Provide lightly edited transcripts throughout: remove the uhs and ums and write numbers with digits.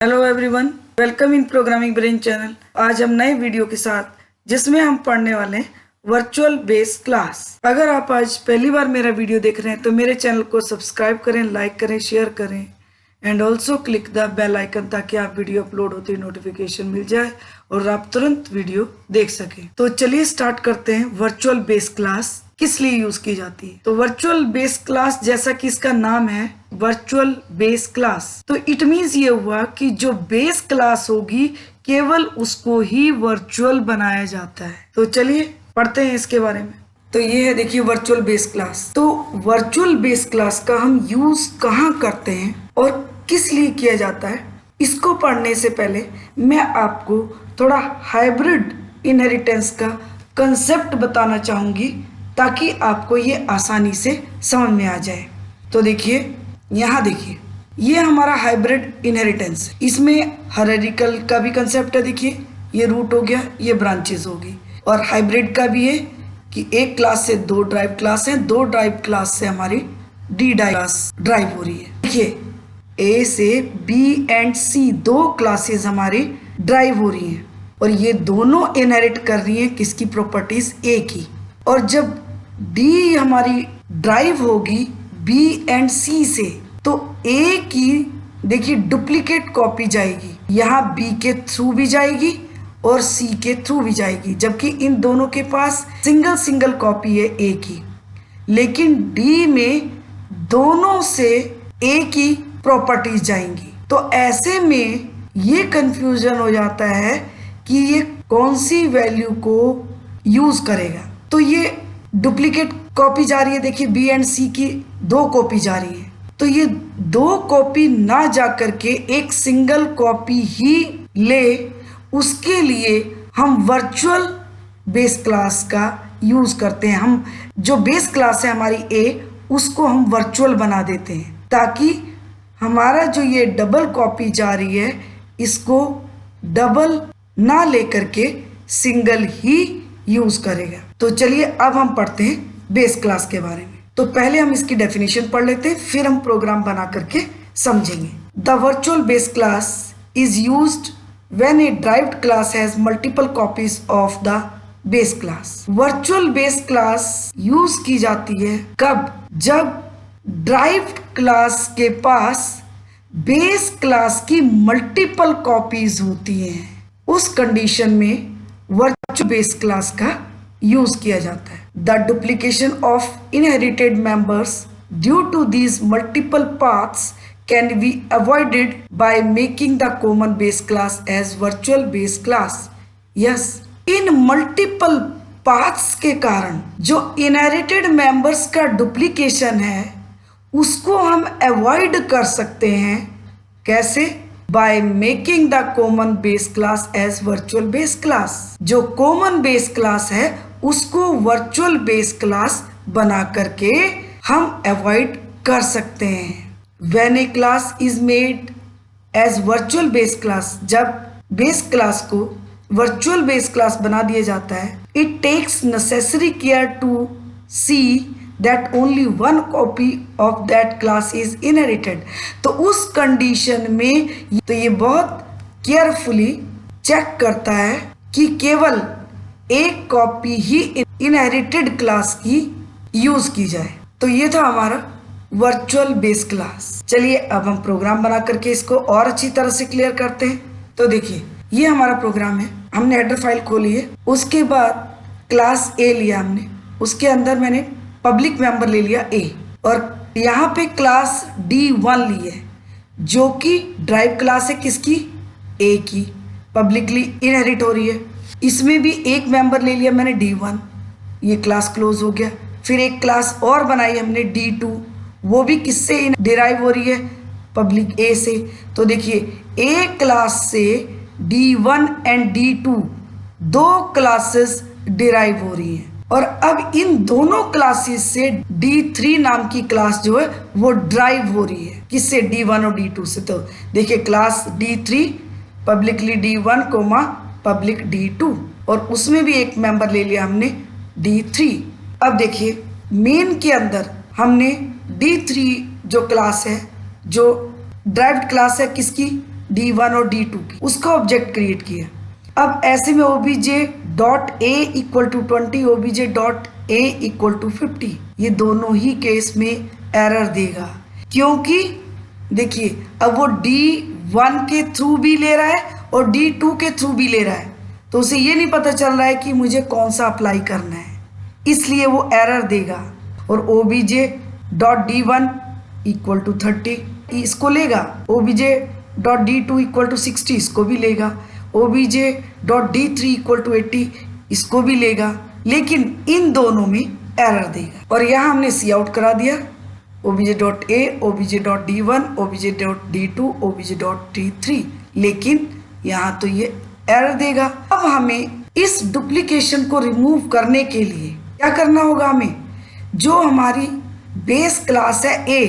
Hello everyone, welcome in programming brain channel. आज हम नए वीडियो के साथ जिसमें हम पढ़ने वाले हैं वर्चुअल बेस क्लास। अगर आप आज पहली बार मेरा वीडियो देख रहे हैं तो मेरे चैनल को सब्सक्राइब करें, लाइक करें, शेयर करें and also click the bell icon ताकि आप वीडियो अपलोड होते ही नोटिफिकेशन मिल जाए और आप तुरंत वीडियो देख सकें। तो चलिए स्टार्ट करते हैं। वर्चुअल बेस क्लास किस लिए यूज की जाती है? तो वर्चुअल बेस क्लास, जैसा कि इसका नाम है वर्चुअल बेस क्लास, तो इट मीन्स ये हुआ कि जो बेस क्लास होगी केवल उसको ही वर्चुअल बनाया जाता है। तो चलिए पढ़ते हैं इसके बारे में। तो ये है, देखिए, वर्चुअल बेस क्लास। तो वर्चुअल बेस क्लास का हम यूज कहाँ करते हैं और किस लिए किया जाता है, इसको पढ़ने से पहले मैं आपको थोड़ा हाइब्रिड इनहेरिटेंस का कंसेप्ट बताना चाहूंगी ताकि आपको ये आसानी से समझ में आ जाए। तो देखिए, यहाँ देखिए, ये हमारा हाइब्रिड इनहेरिटेंस। इसमें हायरार्किकल का भी कंसेप्ट है। देखिए, ये रूट हो गया, ये ब्रांचेस होगी। और हाइब्रिड का भी है कि एक क्लास से दो ड्राइव क्लास हैं, दो ड्राइव क्लास से हमारी डी क्लास ड्राइव हो रही है। देखिए, ए से बी एंड सी दो क्लासेस हमारी ड्राइव हो रही हैं और ये दोनों इनहेरिट कर रही हैं किसकी प्रॉपर्टीज? ए की। और जब डी हमारी ड्राइव होगी बी एंड सी से, तो ए की देखिए डुप्लीकेट कॉपी जाएगी, यहाँ बी के थ्रू भी जाएगी और सी के थ्रू भी जाएगी, जबकि इन दोनों के पास सिंगल कॉपी है ए की। लेकिन डी में दोनों से ए की प्रॉपर्टीज जाएंगी। तो ऐसे में ये कंफ्यूजन हो जाता है कि ये कौन सी वैल्यू को यूज करेगा। तो ये डुप्लीकेट कॉपी जा रही है, देखिए बी एंड सी की दो कॉपी जा रही है। तो ये दो कॉपी ना जा करके एक सिंगल कॉपी ही ले, उसके लिए हम वर्चुअल बेस क्लास का यूज करते हैं। हम जो बेस क्लास है हमारी ए, उसको हम वर्चुअल बना देते हैं ताकि हमारा जो ये डबल कॉपी जा रही है इसको डबल ना लेकर के सिंगल ही यूज करेगा। तो चलिए अब हम पढ़ते हैं बेस क्लास के बारे में। तो पहले हम इसकी डेफिनेशन पढ़ लेते हैं, फिर हम प्रोग्राम बना करके समझेंगे। The virtual base class is used when a derived class has multiple copies of the base class. Virtual base class use की जाती है कब? जब ड्राइव्ड क्लास के पास बेस क्लास की मल्टीपल कॉपीज होती हैं, उस कंडीशन में वर्चुअल बेस क्लास का यूज किया जाता है। The duplication of inherited members due to these multiple paths can be avoided by making the common base class as virtual base class. Yes, in multiple paths के कारण जो inherited members का duplication है उसको हम अवॉइड कर सकते हैं। कैसे? By making the common base class as virtual base class. जो कॉमन बेस क्लास है उसको वर्चुअल बेस क्लास बना करके हम अवॉइड कर सकते हैं। When a class is made as virtual base class, जब बेस क्लास को वर्चुअल बेस क्लास बना दिया जाता है, it takes necessary care to see that only one copy of that class is inherited। तो उस कंडीशन में तो ये बहुत केयरफुली चेक करता है कि केवल एक कॉपी ही इनहेरिटेड क्लास की यूज की जाए। तो ये था हमारा वर्चुअल बेस क्लास। चलिए अब हम प्रोग्राम बना करके इसको और अच्छी तरह से क्लियर करते हैं। तो देखिए, ये हमारा प्रोग्राम है। हमने हेडर फाइल खोली है, उसके बाद क्लास ए लिया हमने, उसके अंदर मैंने पब्लिक मेंबर ले लिया ए, और यहाँ पे क्लास D1 ली है जो कि ड्राइव क्लास है किसकी? ए की, पब्लिकली इनहेरिट हो रही है। इसमें भी एक मेंबर ले लिया मैंने D1, ये क्लास क्लोज हो गया। फिर एक क्लास और बनाई हमने D2, वो भी किससे डिराइव हो रही है? पब्लिक ए से। तो देखिए, ए क्लास से D1 एंड D2 दो क्लासेस डिराइव हो रही हैं और अब इन दोनों क्लासेस से D3 नाम की क्लास जो है वो ड्राइव हो रही है किससे? D1 और D2 से। तो देखिए, class D3 publicly D1 coma public D2, और उसमें भी एक मेंबर ले लिया हमने D3। अब देखिए, मेन के अंदर हमने D3 जो क्लास है, जो ड्राइव्ड क्लास है किसकी? D1 और D2 की, उसका ऑब्जेक्ट क्रिएट किया। अब ऐसे में obj.a equal to 20, obj.a equal to 50, ये दोनों ही केस में एरर देगा, क्योंकि देखिए अब वो D1 के थ्रू भी ले रहा है और D2 के थ्रू भी ले रहा है, तो उसे ये नहीं पता चल रहा है कि मुझे कौन सा अप्लाई करना है, इसलिए वो एरर देगा। और obj.d1 इक्वल टू 30 इसको लेगा, obj.d2 इक्वल टू 60 इसको भी लेगा, obj.d3 इक्वल टू 80 इसको भी लेगा, लेकिन इन दोनों में एरर देगा। और यहाँ हमने सी आउट करा दिया obj.a, obj.d1, obj.d2, obj.d3, लेकिन यहाँ तो ये एरर देगा। अब हमें इस डुप्लीकेशन को रिमूव करने के लिए क्या करना होगा, हमें जो हमारी बेस क्लास है a,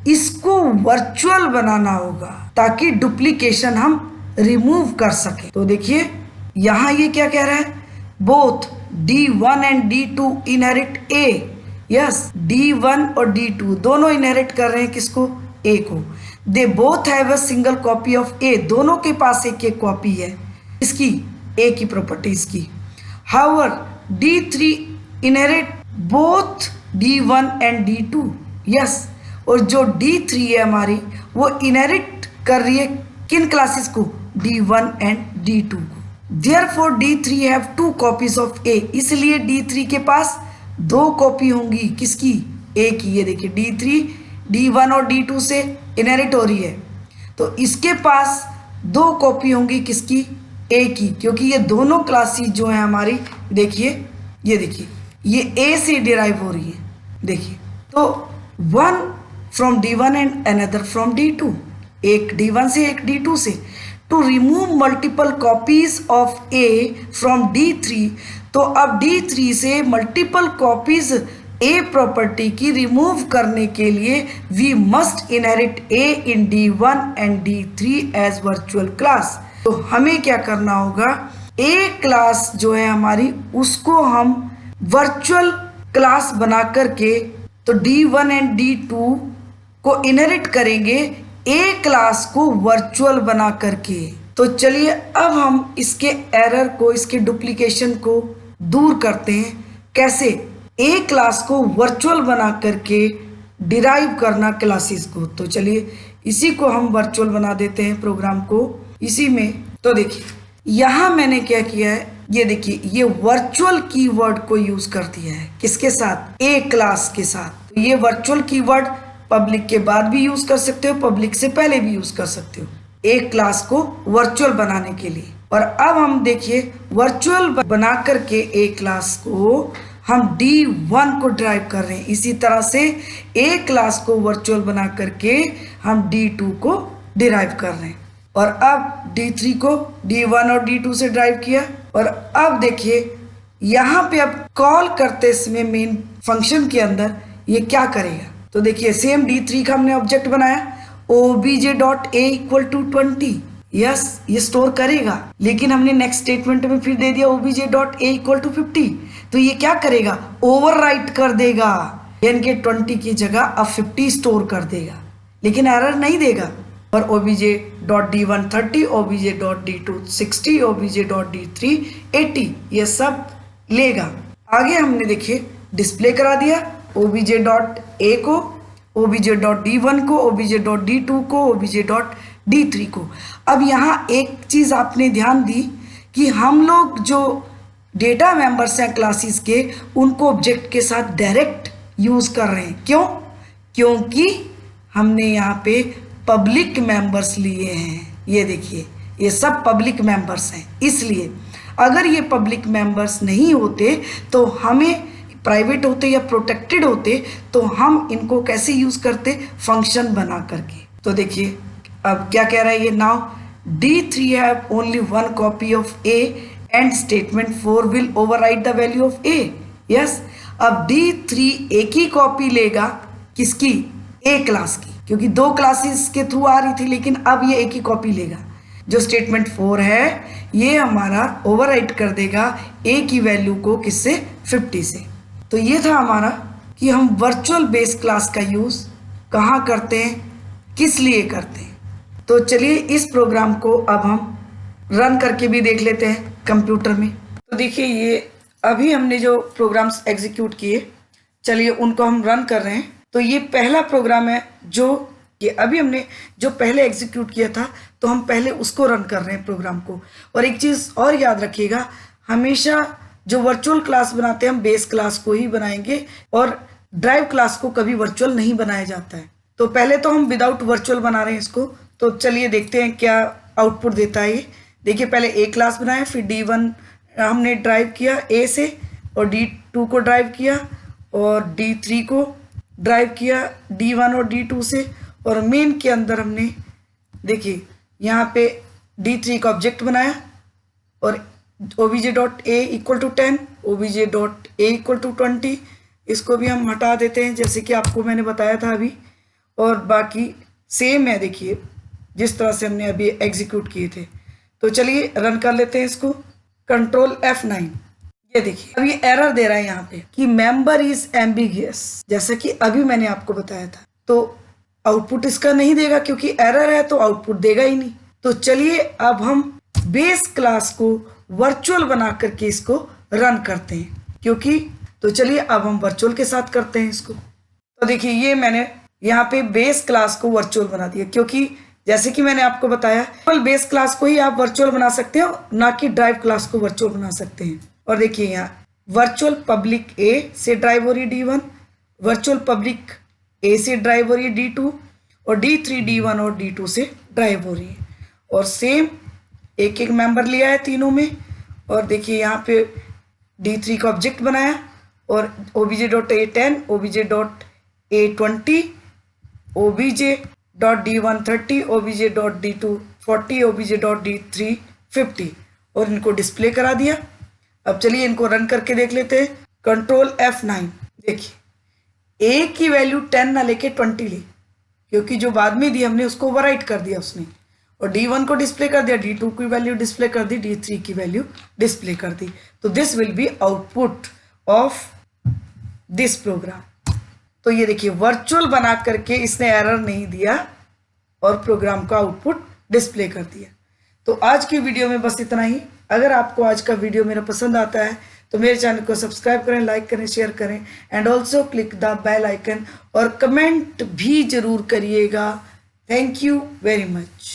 इसको वर्चुअल बनाना होगा ताकि डुप्लीकेशन हम रिमूव कर सके। तो देखिए यहाँ ये क्या कह रहा है, both D1 and D2 inherit a। Yes, D1 और D2 दोनों इनहेरिट कर रहे हैं किसको, a को। They both have a single copy of a, दोनों के पास एक एक कॉपी है इसकी, a की प्रॉपर्टीज की। However D3 inherit both D1 and D2। Yes, और जो D3 है हमारी वो इनहेरिट कर रही है किन क्लासेस को, D1 एंड D2 को। Therefore D3 have 2 copies of A, इसलिए D3 के पास 2 कॉपी होंगी किसकी, A की। ये देखिए D3 D1 और D2 से इनहेरिट हो रही है, तो इसके पास 2 कॉपी होंगी किसकी, A की, क्योंकि ये दोनों क्लासेस जो है हमारी, देखिए ये देखिए ये A से डिराइव हो रही है। देखिए तो one from D1 and another from D2, एक D1 से एक D2 से। To remove multiple copies of A from D3, तो अब D3 से मल्टीपल कॉपीज A प्रॉपर्टी की रिमूव करने के लिए we must inherit A in D1 and D3 as virtual class. तो हमें क्या करना होगा, A क्लास जो है हमारी उसको हम वर्चुअल क्लास बना करके, तो D1 एंड D2 को इनहेरिट करेंगे A क्लास को वर्चुअल बना करके। तो चलिए अब हम इसके एरर को, इसके डुप्लीकेशन को दूर करते हैं। कैसे, A क्लास को वर्चुअल बना करके डिराइव करना क्लासेस को। तो चलिए इसी को हम वर्चुअल बना देते हैं प्रोग्राम को इसी में। तो देखिए यहाँ मैंने क्या किया है, ये देखिए ये वर्चुअल कीवर्ड को यूज कर दिया है किसके साथ, A क्लास के साथ। तो ये वर्चुअल कीवर्ड पब्लिक के बाद भी यूज कर सकते हो, पब्लिक से पहले भी यूज कर सकते हो, A क्लास को वर्चुअल बनाने के लिए। और अब हम देखिए वर्चुअल बना करके A क्लास को हम D1 को ड्राइव कर रहे हैं, इसी तरह से A क्लास को वर्चुअल बना करके हम D2 को डिराइव कर रहे हैं। और अब D3 को D1 और D2 से ड्राइव किया। और अब देखिए यहाँ पे अब कॉल करते समय मेन फंक्शन के अंदर ये क्या करेगा, तो देखिए सेम D3 का हमने ऑब्जेक्ट बनाया, obj.a इक्वल टू 20। यस, ये स्टोर करेगा, लेकिन हमने नेक्स्ट स्टेटमेंट में फिर दे दिया obj.a इक्वल टू 50, तो ये क्या करेगा, ओवरराइट कर देगा, यानी कि 20 की जगह अब 50 स्टोर कर देगा, लेकिन एरर नहीं देगा। और obj.d1 30, obj.d2 60, obj.d3 80 ये सब लेगा। आगे हमने देखिए डिस्प्ले करा दिया obj.a को, obj.d1 को, obj.d2 को, obj.d3 को। अब यहाँ एक चीज़ आपने ध्यान दी कि हम लोग जो डेटा मेंबर्स हैं क्लासेस के, उनको ऑब्जेक्ट के साथ डायरेक्ट यूज कर रहे हैं। क्यों? क्योंकि हमने यहाँ पे पब्लिक मेंबर्स लिए हैं। ये देखिए ये सब पब्लिक मेंबर्स हैं, इसलिए अगर ये पब्लिक मेंबर्स नहीं होते तो हमें प्राइवेट होते या प्रोटेक्टेड होते तो हम इनको कैसे यूज करते, फंक्शन बना करके। तो देखिए अब क्या कह रहा है ये, now D3 have only 1 copy of A and statement 4 will overwrite the value of A। Yes, अब D3 एक ही कॉपी लेगा किसकी, A क्लास की, क्योंकि 2 क्लासेस के थ्रू आ रही थी, लेकिन अब ये एक ही कॉपी लेगा। जो स्टेटमेंट 4 है ये हमारा ओवरराइट कर देगा A की वैल्यू को किससे, 50 से। तो ये था हमारा कि हम वर्चुअल बेस क्लास का यूज कहाँ करते हैं, किस लिए करते हैं। तो चलिए इस प्रोग्राम को अब हम रन करके भी देख लेते हैं कंप्यूटर में। तो देखिए ये अभी हमने जो प्रोग्राम्स एग्जीक्यूट किए, चलिए उनको हम रन कर रहे हैं। तो ये पहला प्रोग्राम है जो ये अभी हमने जो पहले एग्जीक्यूट किया था, तो हम पहले उसको रन कर रहे हैं प्रोग्राम को। और एक चीज़ और याद रखिएगा, हमेशा जो वर्चुअल क्लास बनाते हैं हम बेस क्लास को ही बनाएंगे और ड्राइव क्लास को कभी वर्चुअल नहीं बनाया जाता है। तो पहले तो हम विदाउट वर्चुअल बना रहे हैं इसको। तो चलिए देखते हैं क्या आउटपुट देता है ये। देखिए पहले ए क्लास बनाया, फिर D1 हमने ड्राइव किया ए से, और D2 को ड्राइव किया, और D3 को ड्राइव किया D1 और D2 से, और मेन के अंदर हमने देखिए यहाँ पे D3 का ऑब्जेक्ट बनाया, और obj.a equal to 10, obj.a equal to 20, इसको भी हम हटा देते हैं जैसे कि आपको मैंने बताया था अभी। और बाकी सेम है, देखिए जिस तरह से हमने अभी एग्जीक्यूट किए थे। तो चलिए रन कर लेते हैं इसको, कंट्रोल F9। ये देखिए अब ये एरर दे रहा है यहाँ पे कि मेंबर इज एम्बिगियस, जैसा कि अभी मैंने आपको बताया था। तो आउटपुट इसका नहीं देगा क्योंकि एरर है, तो आउटपुट देगा ही नहीं। तो चलिए अब हम बेस क्लास को वर्चुअल बना करके इसको रन करते हैं, क्योंकि तो चलिए अब हम वर्चुअल के साथ करते हैं इसको। तो देखिए ये मैंने यहाँ पे बेस क्लास को वर्चुअल बना दिया, क्योंकि जैसे कि मैंने आपको बताया केवल बेस क्लास को ही आप वर्चुअल बना सकते हो, ना कि ड्राइव क्लास को वर्चुअल बना सकते हैं। और देखिए यहाँ वर्चुअल पब्लिक ए से ड्राइव हो रही D1, वर्चुअल पब्लिक ए से ड्राइव हो रही है D2, और D3 D1 और D2 से ड्राइव हो रही है। और सेम एक एक मेंबर लिया है तीनों में। और देखिए यहाँ पे D3 का ऑब्जेक्ट बनाया, और obj.a10, obj.a20, obj.d1 30, obj.d2 40, obj.d3 50, और इनको डिस्प्ले करा दिया। अब चलिए इनको रन करके देख लेते हैं, कंट्रोल F9। देखिए a की वैल्यू 10 ना लेके 20 ली, क्योंकि जो बाद में दी हमने उसको ओवरराइट कर दिया उसने, और D1 को डिस्प्ले कर दिया, D2 की वैल्यू डिस्प्ले कर दी, D3 की वैल्यू डिस्प्ले कर दी। तो this will be output of this program. तो ये देखिए वर्चुअल बना करके इसने एरर नहीं दिया और प्रोग्राम का आउटपुट डिस्प्ले कर दिया। तो आज की वीडियो में बस इतना ही। अगर आपको आज का वीडियो मेरा पसंद आता है तो मेरे चैनल को सब्सक्राइब करें, लाइक करें, शेयर करें, and also click the bell icon, और कमेंट भी जरूर करिएगा। Thank you very much.